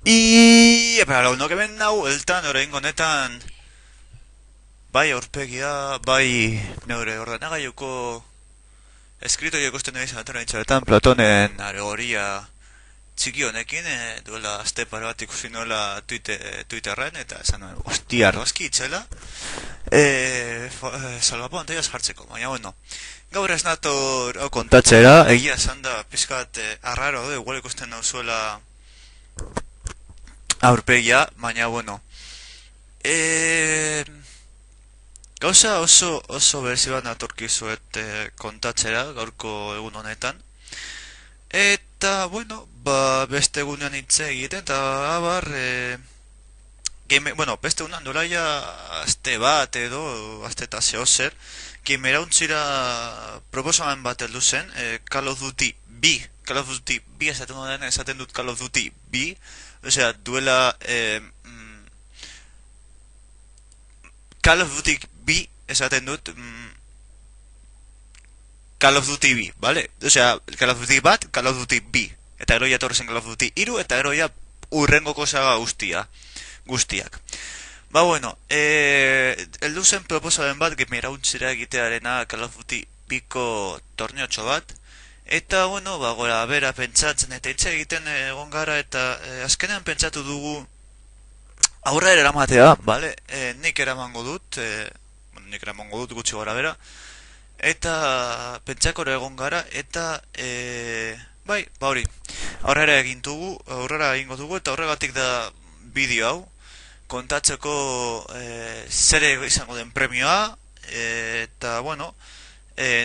Epera, lagunok hemen nau, eltan, orain honetan, bai aurpegia, bai neure ordenagailuko eskritoio ikusten nahi zanatera itxaretan Platonen alegoria txiki honekin, duela aste pare bat ikusi nola Twitterren, eta esan nuen, ostia, argazki itxela, salvapantailaz jartzeko, baina bueno. Gaur ez nator hau kontatzera, egia esan da pizkat arraro, igual ikusten nauzuela aurpegia, baina bueno. Gauza oso berezi bat natorkizuet kontatzera gaurko egun honetan. Eta, bueno, beste egunean hitz egiten, eta abar, beste egunean dolaia aste bat edo, aste eta zeo zer, proposamen bat heldu zen, Call of Duty B, esaten dut Call of Duty B, osea, duela, Call of Duty B, esaten dut, Call of Duty B, ¿vale? Osea, Call of Duty bat, Call of Duty B. Eta eroia torre zen Call of Duty iru, eta eroia urrengoko saga guztiak. Ba, bueno, eldu zen proposamen bat, gemirauntzira egitearena Call of Duty Biko torneotxo bat, eta, bueno, ba, gora, bera pentsatzen, eta hitz egiten egon gara, eta azkenean pentsatu dugu aurra eramatea, ¿vale? Nik eramango dut gutxi gora bera, eta pentsakora egon gara, eta bai, ba hori, aurrera egingo dugu, eta horregatik da bideo hau, kontatzeko zer izango den premioa, eta bueno,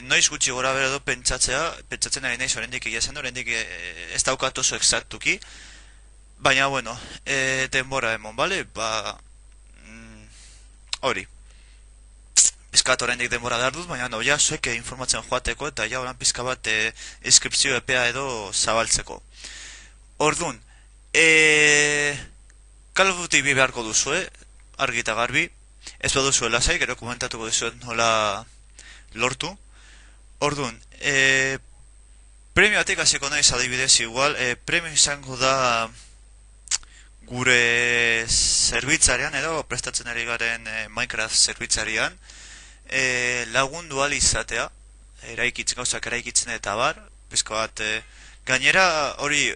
noiz gutxi gora bera edo pentsatzen ari naiz oraindik egia esan, oraindik ez daukat oso exaktuki, baina bueno, denbora emon, bale? Ba, hori. Piskat oraindik denbora behar dut, baina no, ja, zuek informatzen joateko eta ja oran pizka bat inskripzio epea edo zabaltzeko. Ordun, Call of Duty bi beharko duzue, argi eta garbi, ez baduzue lasai, gero komentatuko dizuet nola lortu. Ordun, premioatik hasiko naiz adibidez igual, premio izango da gure zerbitzarian edo prestatzen ari garen Minecraft zerbitzarian, lagundu izatea, gauzak eraikitzen eta bar, bizko bat, gainera hori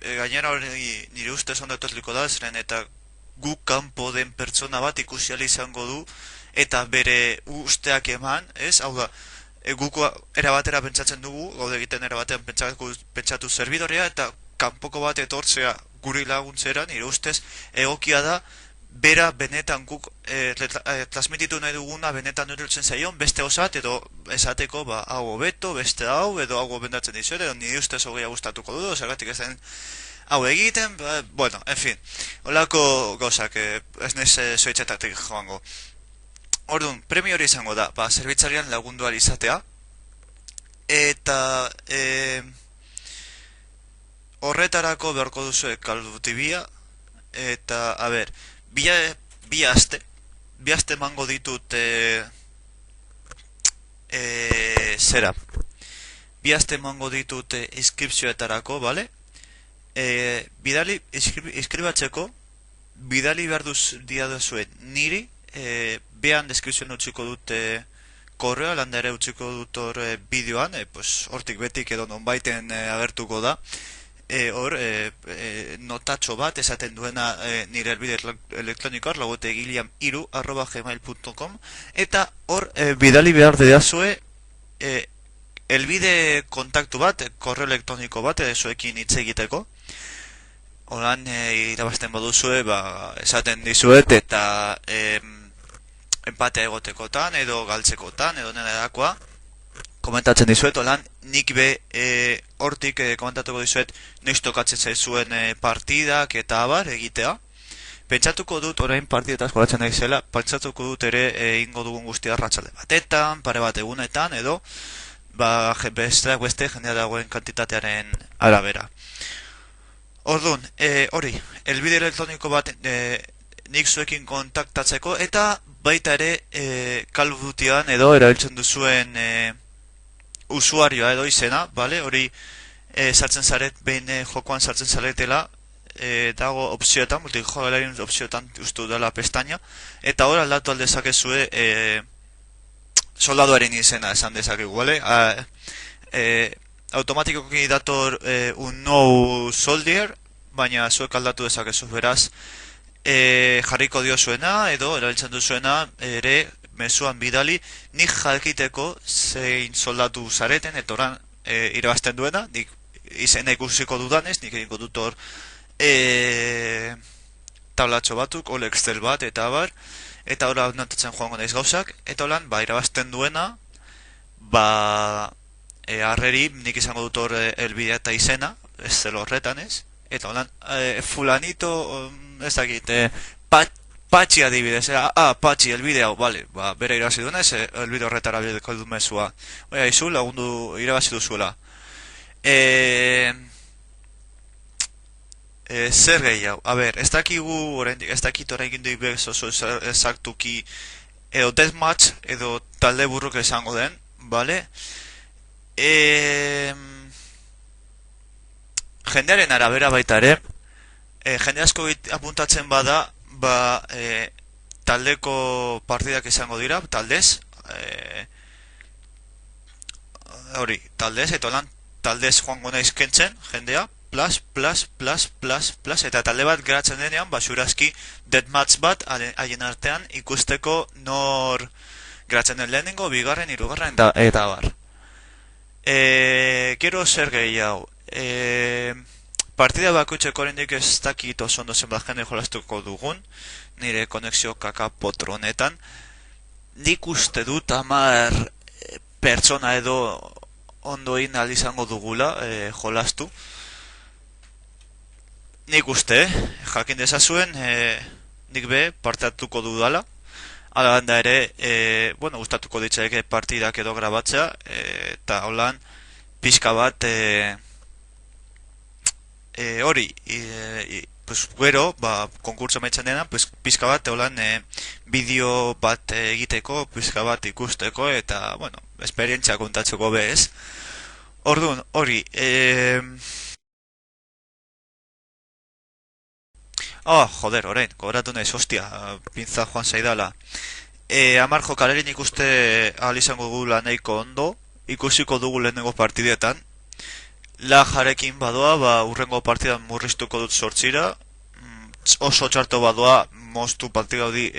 nire ustez ondo etorliko da, zeren eta guk kanpo den pertsona bat ikusi izango du, eta bere usteak eman, ez? Hau da, guko erabatera pentsatzen dugu, gaude egiten erabatean pentsatu serbidorea, eta kanpoko bat etortzea guri laguntzera, nire ustez, egokia da, bera benetan guk transmititu nahi duguna benetan urbiltzen zaion, beste osat edo esateko ba, hau hobeto, beste hau, edo hau bendatzen dizuet, edo nire ustez hogeia gustatuko du, zergatik ezen hau egiten, ba, bueno, en fin, holako gauzak, ez nez zoitzetatik joango. Orduan, premio hori izango da, ba, zerbitzarian lagundu izatea, eta horretarako beharko duzu Call of Duty bia, eta, a ber, bi aste emango ditut zera. Bi aste emango ditut inskripzioetarako, bale? Inskribatzeko, bidali behar duzuen niri, behan deskripzioan utziko dut korrea, landa ere utziko dut hor bideoan, hortik betik edo nonbaiten agertuko da. Hor, notatxo bat esaten duena nire elbide elektronikoa, lagotegiliam3@gmail.com, eta hor, bidali behar dedazue elbide kontaktu bat, korreo elektroniko bat, zuekin hitz egiteko. Horan, irabazten baduzue, ba, esaten dizuet, eta empatea egotekotan, edo galtzekotan, edo nena edakoa. Komentatzen dizuet, holan, nik be hortik komentatuko dizuet noiz tokatzen zaizuen partidak eta abar egitea. Pentsatuko dut, orain partidetaz goratzen nahi zela, pentsatuko dut ere ingo dugun guztia arratsalde batetan, pare bat egunetan, edo ba, beste jendea dagoen kantitatearen arabera. Orduan, hori, elbide elektroniko bat nik zuekin kontaktatzeko, eta baita ere Call of Dutyan edo erabiltzen duzuen usuarioa edo izena, vale? Hori sartzen zaret, behin jokoan sartzen zaretela, dago opzioetan, multijogalarien opzioetan ustu dela pestaña, eta hor aldatu aldezakezue soldaduaren izena esan dezakegu, bale? Automatikoki dator un nou soldier, baina zuek aldatu dezakezu, beraz, jarriko diozuena edo erabiltzen duzuena ere mezuan bidali nik jakiteko zein soldatu zareten eta oran irabazten duena, nik izena ikusiko dudanez, nik egingo dut hor tablatxo batuk, ol Excel bat eta bar, eta hor notatzen joango naiz gauzak, eta holan, irabazten duena, harreri nik izango dut hor elbidea eta izena, ez zelo horretan ez, eta holan, fulanito, ez dakit, Patxi adibidez, Patxi, elbide hau, bale, bere irabazi duena, ez elbide horretara bideko du mezua. Oia, izu, lagundu irabazi duzuela. Zer gehiago, a ber, ez dakigu, ez dakit orain gindu oso ezaktuki, edo deathmatch, edo talde burruk esango den, bale? Jendearen arabera baita ere, jende asko apuntatzen bada, taldeko partidak izango dira, taldez, taldez, eta lan taldez joango naiz kentzen, jendea, plus, eta talde bat geratzen denean, xurazki deathmatch bat haien artean ikusteko nor geratzen den lehenengo, bigarren, hirugarren, eta bar. Gero zer gehiago, partida bakoitzeko oraindik ez dakit oso ondo zenbat jende jolastuko dugun, nire konexio kaka potronetan. Nik uste dut 10 pertsona edo ondoin izango dugula jolastu. Nik uste, jakin dezazuen, nik be parteatuko dudala. Hala banda ere, gustatuko ditzaike partidak edo grabatzea, eta holan pixka bat hori, gero, konkurso maitzen dena, pixka bat, holan, bideo bat egiteko, pixka bat ikusteko, eta, esperientzia kontatzeko bez. Orduan, hori, joder, orain, gogoratu nahiz, hostia, pintza joan zaidala. 10 jokalerin ikuste ahal izango dugula nahiko ondo, ikusiko dugu lehenengo partidetan. Lajarekin badoa, urrengo partidan murriztuko dut 8, oso txarto badoa moztu partida hori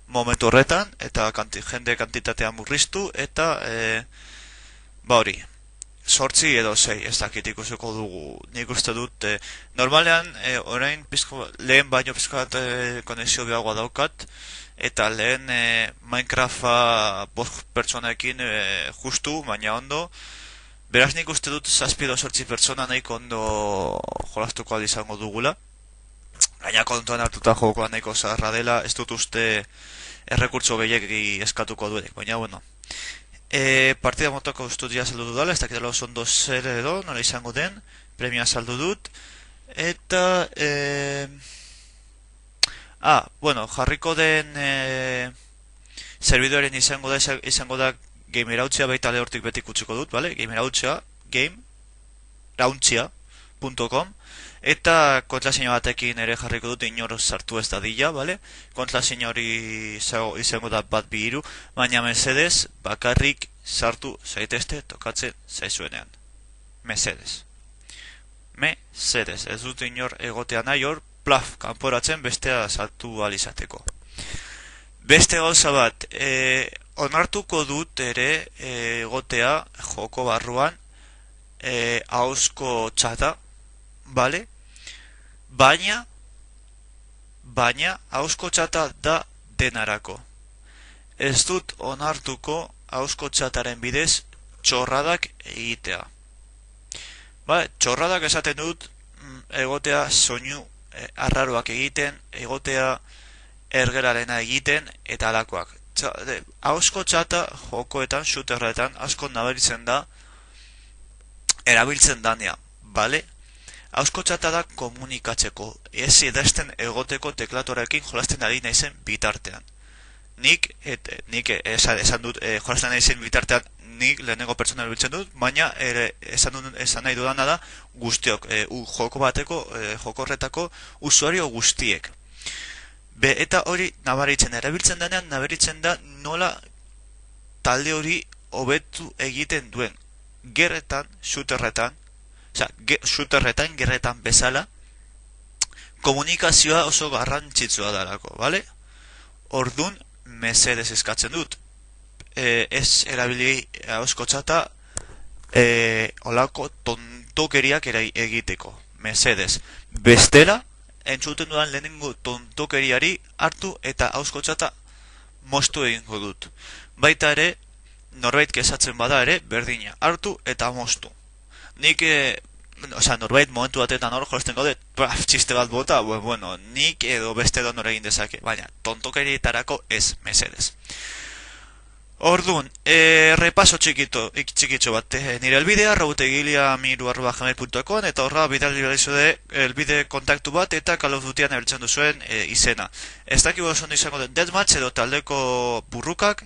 momentu horretan, eta jende kantitatea murriztu, eta hori, 8 edo 6 ez dakit ikusiko dugu. Nik uste dut, normalean, orain lehen baino pizko bat konexio behagoa daukat, eta lehen Minecrafta 5 pertsonekin justu, baina ondo. Beraz nik uste dut 7 edo 8 pertsona nahiko ondo jolastuko izango dugula. Gaina kontuan hartuta jokoa nahiko zaharra dela, ez dut uste errekurtso gehiagi eskatuko duenik, baina partida motako ustut ja saldu dudala, ez dakitela oso ondo zer edo, nola izango den, premia saldu dut, eta jarriko den servidoreen izango da gamerautzia baita lehortik beti kutsiko dut, bale? Gamerautzia, gamerautzia.com, eta kontraseina batekin ere jarriko dut inor sartu ez dadila, bale? Kontraseina hori izango da 123, baina mesedez bakarrik sartu zaitezte tokatzen zaizuenean. Mesedez, ez dut inor egotea nahi hor, plaf, kanporatzen bestea sartu alizateko. Beste gauza bat, onartuko dut ere egotea joko barruan ahozko txata, bale? Baina ahozko txata da denarako. Ez dut onartuko ahozko txataren bidez txorradak egitea. Txorradak esaten dut egotea soinu arraroak egiten, egotea ergerarena egiten eta alakoak. Ahozko txata jokoetan, shooterretan, asko nabaritzen da erabiltzen danea, bale? Ahozko txata da komunikatzeko, ez idazten egoteko teklatorekin jolasten ari naizen bitartean. Nik esan dut jolasten naizen bitartean nik lehenengo pertsona erabiltzen dut, baina esan nahi dudana da guztiok, joko bateko, joko horretako usuario guztiek. Eta hori erabiltzen denean, nabaritzen da nola talde hori hobetu egiten duen. Gerretan, shooterretan, gerretan bezala, komunikazioa oso garrantzitsua darako, bale? Ordun, mesedez eskatzen dut. Ez erabili hauskotxata olako tontokeriak egiteko, mesedez. Bestela, entzuten dudan lehenengo tontokeriari hartu eta hauskotxata moztu egingo dut. Baita ere, norbait kesatzen bada ere, berdina, hartu eta moztu. Nik, norbait momentu batetan hor jolazten gaude, txiste bat bota, bueno, nik edo beste donor egin dezake, baina tontokerietarako ez, mesedez. Orduan, repaso txikitxo bat, nire elbidea, rautegilia@gmail.com, eta horra bidali de elbide kontaktu bat eta Call of Dutyan ebertzen duzuen izena. Ez dakik oso izango den deathmatch edo taldeko burrukak,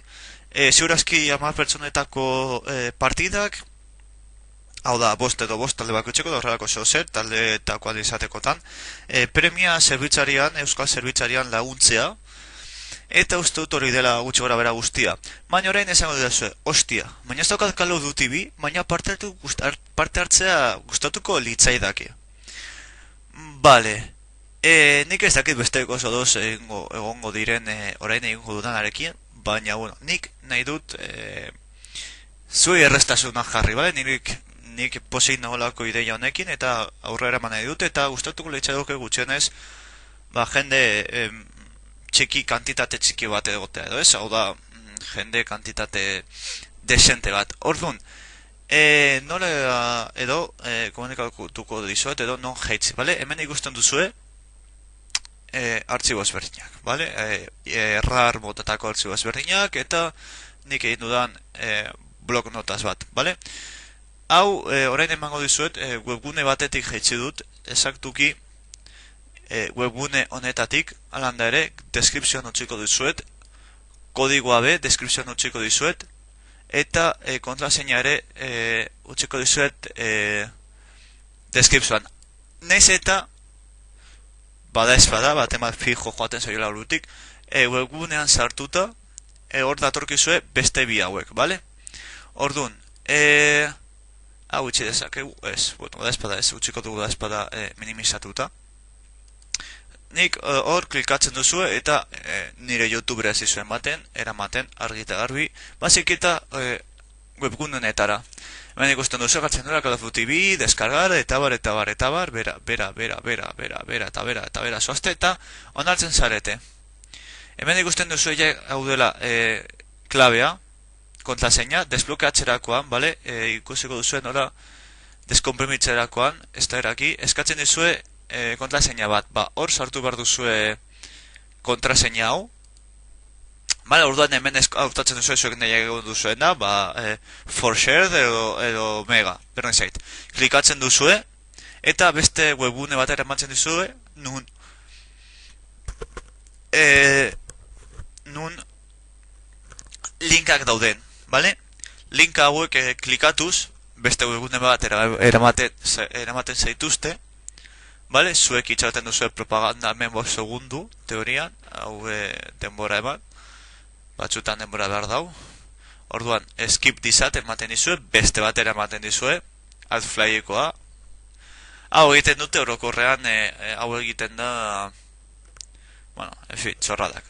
ziurazki 10 pertsonetako partidak, hau da, bost talde bakoitzeko, da horrelako zer, talde eta izatekotan, premia euskal zerbitzarian laguntzea, eta uste dut hori dela gutxi gora bera guztia. Baina orain esango dut ostia, baina ez daukat Call of Duty bi, baina parte hartzea gustatuko litzaidake. Bale, nik ez dakit besteko oso doz egongo diren orain egingo dudanarekin, baina, bueno, nik nahi dut zuei errestasunak jarri, bale? Nik pozik nagolako ideia honekin, eta aurrera eman nahi dut, eta gustatuko litzaidoke gutxienez, jende txiki kantitate txiki bat egotea edo ez, hau da, jende kantitate desente bat. Orduan, nola edo komunikatuko dizuet edo non heitzi, bale? Hemen ikusten duzue artxibo ezberdinak, bale? Errar motatako artxibo ezberdinak eta nik egin dudan blog notaz bat, bale? Hau, orain emango dizuet, webgune batetik heitzi dut, esaktuki webgune honetatik, alanda ere, deskripzioan utziko dizuet, kodigoa be, deskripzioan utziko dizuet, eta kontraseina ere utziko dizuet deskripzioan. Naiz eta, bada espada, bat emat fijo joaten zaiola horretik, webgunean sartuta, hor datorkizue beste bi hauek, bale? Orduan, hau itxi dezakegu, ez, bueno, bada espada ez, utziko dugu bada espada minimizatuta. Nik hor klikatzen duzu eta nire YouTubera ez izuen eramaten argi eta garbi, bazik eta webgunenetara. Hemen ikusten duzu gartzen dura Call of Duty bi, deskargar, eta bar, bera, zoazte, eta onartzen zarete. Hemen ikusten duzu hau dela klabea, kontraseina, desblokeatzerakoan, bale, ikusiko duzuen nola deskomprimitzerakoan, ez da eraki, eskatzen dizue kontraseina bat, hor sartu behar duzue kontraseina hau, bale, orduan hemen hautatzen duzue zuek nahi egon duzuena, for shared edo mega, berren zait. Klikatzen duzue, eta beste webgune bat eramatzen duzue, nun linkak dauden, bale? Linka hauek klikatuz, beste webgune bat eramaten zaituzte, bale, zuek itxaten duzu propaganda hemen 5 segundu, teorian, hau denbora eman, batzutan denbora behar dau. Orduan, skip dizat ematen dizue, beste batera ematen dizue, adflyekoa. Hau egiten dute orokorrean, hau egiten da, bueno, txorradak.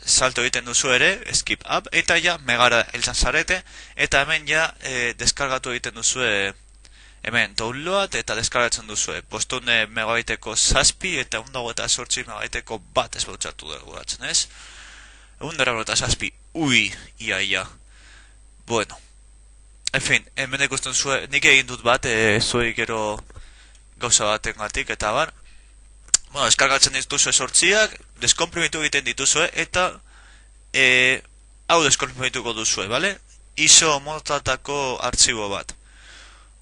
Salto egiten duzu ere, skip up, eta ja, megara elzan zarete, eta hemen ja, deskargatu egiten duzue, hemen download eta deskargatzen duzue. Bostun megabaiteko 7 eta 128 megabaiteko bat ez bautxatu dugu datzen, ez? 127, ia. Bueno. En fin, hemen ikusten zue, nik egin dut bat, zuei gero gauza baten gatik, eta bar. Bueno, deskargatzen dituzue 8ak, deskomprimitu egiten dituzue, eta hau deskomprimituko duzue, bale? ISO motatako artxibo bat.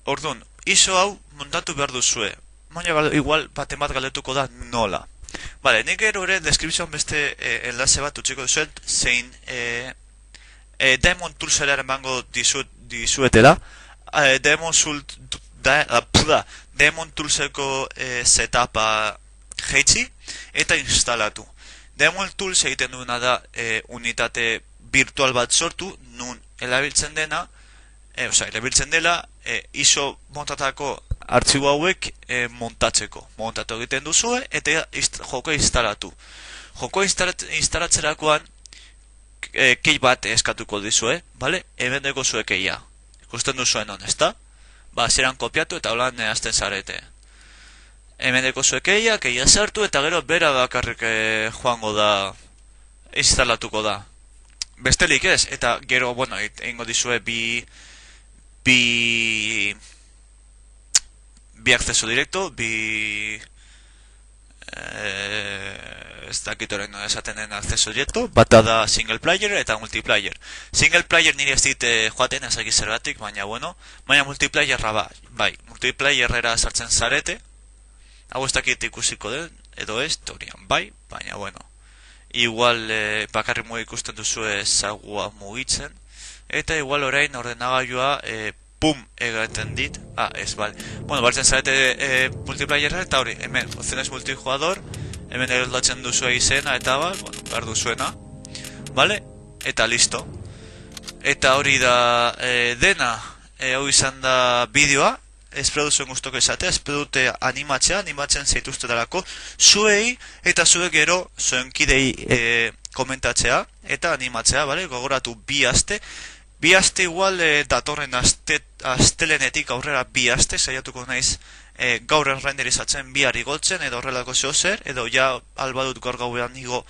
Orduan, ISO hau montatu behar duzue. Baina igual baten bat galdetuko da nola. Bale, nik gero ere deskripzioan beste enlace bat utziko duzuet, zein Diamond Toolsera emango dizuetela, Demon Toolseko setupa jeitsi eta instalatu. Demon Tools egiten duena da unitate virtual bat sortu, nun erabiltzen dela ISO montatako artxibo hauek montatu egiten duzue eta joko instalatu. Joko instalatzerakoan key bat eskatuko dizue, bale? Hemen deko zue keia. Ikusten duzuen hon, ezta? Zeran kopiatu eta holan hasten zarete. Hemen deko zue keia sartu eta gero bera bakarrik joango da, instalatuko da. Bestelik ez, eta gero, egingo dizue bi acceso directo, ez dakit orain esaten den acceso directo, bata da single player eta multiplayer. Single player nire ez dit joaten ezagik zergatik, baina multiplayerra bai, multiplayerrera sartzen zarete, hau ez dakit ikusiko den, edo ez, teorian bai, baina igual bakarri ikusten duzu ezagua mugitzen, eta igual orain ordenagailua egiten dit, ez, bale. Baltzen zarete multiplayerra eta hori, hemen, opciones multijugador, hemen eraldatzen duzu izena eta behar duzuena, bale? Eta listo. Eta hori da dena, hau izan da bideoa, espero duzuen guztoko esatea, espero dute animatzen zaituztetarako, zuei eta zuek gero zuen kidei komentatzea eta animatzea, bale? Gogoratu bi aste igual datorren astelenetik aurrera bi aste, saiatuko naiz gaur errenderizatzen bihar igoltzen, edo horrelako zer, edo ja albadut gaur gauean nigo,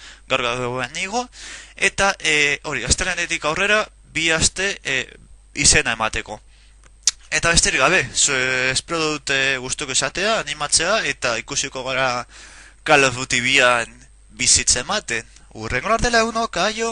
eta hori, astelenetik aurrera bi aste izena emateko. Eta besterik gabe, espero dute gustuko esatea, animatzea, eta ikusiko gara Call of Duty bian bizitzen ematen. Urrengo arte lagunok, aio!